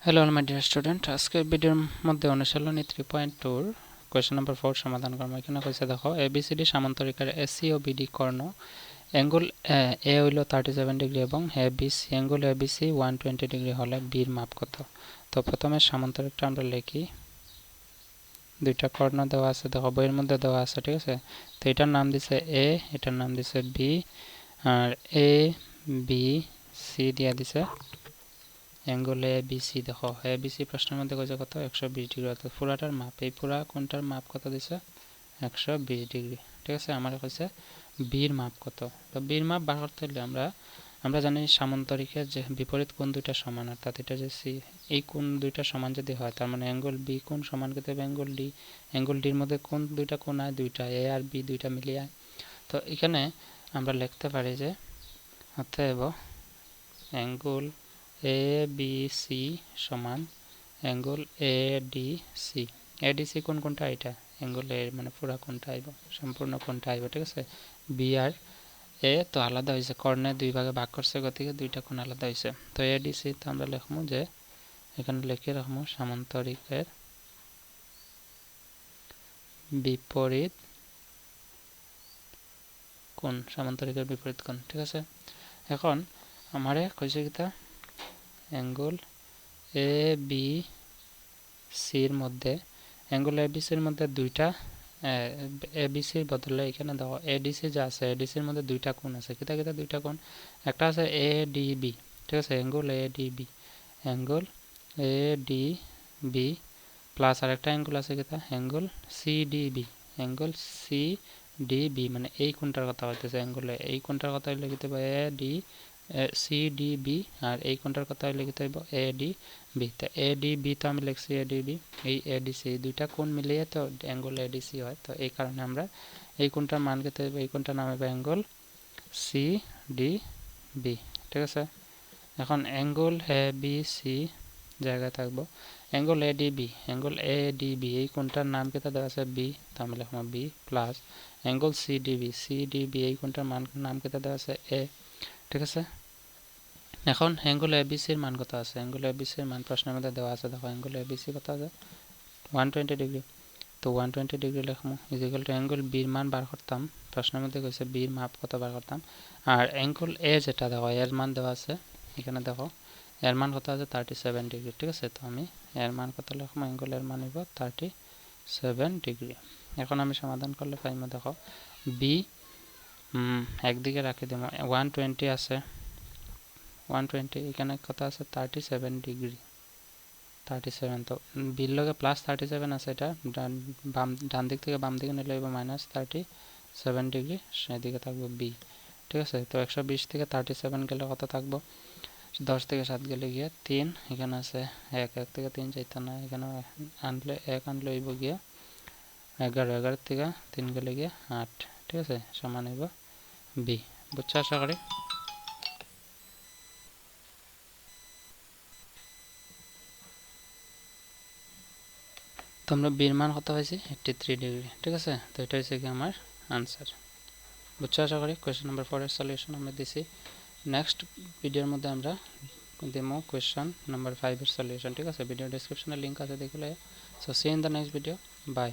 Hello all my dear student, আজকের ভিডিওর মধ্যে অনুশীলনী 3.2 কোয়েশ্চন নাম্বার 4 সমাধান করবো। এখানে কইছে দেখো এবিসিডি সামান্তরিকের এসি ও বিডি কর্ণ অ্যাঙ্গেল এ হইল 37 ডিগ্রি এবং এবিসি অ্যাঙ্গেল এবিসি 120 ডিগ্রি হলে বির মাপ কত। তো প্রথমে সামান্তরিকটা আমরা লিখি। দুইটা কর্ণ দেওয়া আছে, দেখো বইয়ের মধ্যে দেওয়া আছে, ঠিক আছে। তো এটার নাম দিছে এ, এটার নাম দিছে বি, আর এ বি সি দিয়া দিছে অ্যাঙ্গেল এ বি সি। দেখো এ বি সি প্রশ্নের মধ্যে কইছে কত 120 ডিগ্রি, অর্থাৎ পুরাটার মাপ, এই পুরা কোনটার মাপ কত দিছে 120 ডিগ্রি, ঠিক আছে। আমার কইছে বির মাপ কত। তো বির মাপ বার করতে হলে আমরা জানি সামান্তরিকের যে বিপরীত কোণ দুইটা সমান, অর্থাৎ এটা যে সি, এই কোণ দুইটা সমান যদি হয় তার মানে অ্যাঙ্গেল বি কোণ সমান করতে হবে অ্যাঙ্গেল ডি। অ্যাঙ্গেল ডির মধ্যে কোণ দুইটা কোণ হয় দুইটা, এ আর বি দুইটা মিলিয়ে। তো এখানে আমরা লিখতে পারি যে অতএব অ্যাঙ্গেল এ বি সি সমান angle A D C. A D C কোন কোনটা, এটা অ্যাঙ্গেল এ মানে পুরা কোনটা আইব, সম্পূর্ণ কোনটা আইব, ঠিক আছে। বি আর এ তো আলাদা হয়েছে, কর্ণে দুই ভাগে ভাগ করছে, গতিকে দুইটা কোণ আলাদা হয়েছে। তো এ ডি সি তো আমরা লিখবো যে এখানে লিখে রাখবো সামান্তরিকের বিপরীত কোণ, সামান্তরিকের বিপরীত কোণ, ঠিক আছে। এখন আমারে কইছে কিতা অ্যাঙ্গেল এ বি সির মধ্যে অ্যাঙ্গেল এবিসির মধ্যে দুইটা এবিসির বদলে এখানে দেখো এডিসি যা আছে এডিসির মধ্যে দুইটা কোণ আছে। কিতা কিতা দুইটা কোণ, একটা আছে এ ডি বি, ঠিক আছে, angle A D B, angle A D B plus আরেকটা অ্যাঙ্গেল আছে কিতা angle C D B, angle C D B মানে এই কোণটার কথা হইতেছে। অ্যাঙ্গেলে এই কোণটার কথা হইলে লিখতে হবে A D C D B, আর এই কোণটার কথা হইলে লিখতে হবে এ ডি বি। তো এ ডি বি তো আমি লিখছি এ ডি বি, এই এ ডি সি দুইটা কোণ মিলিয়ে তো অ্যাঙ্গেল এ ডি সি হয়। তো এই কারণে আমরা এই কোণটার মান খেতে হবে, এই কোণটার নাম হবে অ্যাঙ্গেল সি ডি বি, ঠিক আছে। এখন অ্যাঙ্গেল এ বি সি জায়গায় থাকবো angle A D B, angle A D B এই কোণটার নাম কেটে দেওয়া আছে বি, তো আমি লিখবো B plus angle C D B, C D B এই কোণটার নাম কেটে দেওয়া আছে এ, ঠিক আছে। এখন অ্যাঙ্গেল এ বি সির মান কত আছে, অ্যাঙ্গেল এ বি সির মান প্রশ্নের মধ্যে দেওয়া আছে। দেখো অ্যাঙ্গেল এ বি সি কত আছে 120 ডিগ্রি, তো 120 ডিগ্রি লিখবো ইজিক্যাল টু অ্যাঙ্গেল বির মান বার করতাম, প্রশ্নের মধ্যে কইছে বির মাপ কত বার করতাম। আর অ্যাঙ্গেল এ যেটা দেখো এর মান দেওয়া আছে এখানে, দেখো এর মান কত আছে 37 ডিগ্রি, ঠিক আছে। তো আমি এর মান কত লিখবো, অ্যাঙ্গেল এর মান হইব 37 ডিগ্রি। এখন আমি সমাধান করলে পাইমো, দেখো বি একদিকে রাখি দিব 120 আছে, 120 এখানে কত আছে 37 ডিগ্রি, 37, তো বির লগে প্লাস 37 আছে, এটা ডান দিক থেকে বাম দিকে নিলে হইব -37 ডিগ্রি, সেদিকে থাকবে বি, ঠিক আছে। তো 120 থেকে 37 গেলে কত থাকবো 10 থেকে 7 গেলে গিয়ে 3, এখানে আছে 1, 1 থেকে 3 যাইতে না, এখানে আনলে 1 আনলে হইব গিয়া 11, 11 থেকে 3 গেলে গিয়ে 8, ঠিক আছে, সমান হইব বি। বুঝছো আশা করি। তোমরা বির মান কত হয়েছে 83 ডিগ্রি, ঠিক আছে। তো এটা হচ্ছে কি আমার আনসার। বুঝছো আশা করি। কোয়েশ্চেন নাম্বার 4 এর সলিউশন আমরা দিছি। নেক্সট ভিডিওর মধ্যে আমরা দেবো কোয়েশ্চেন নাম্বার 5 এর সলিউশন, ঠিক আছে। ভিডিও ডেসক্রিপশনে লিঙ্ক আছে দেখলে। So see in the next video, by.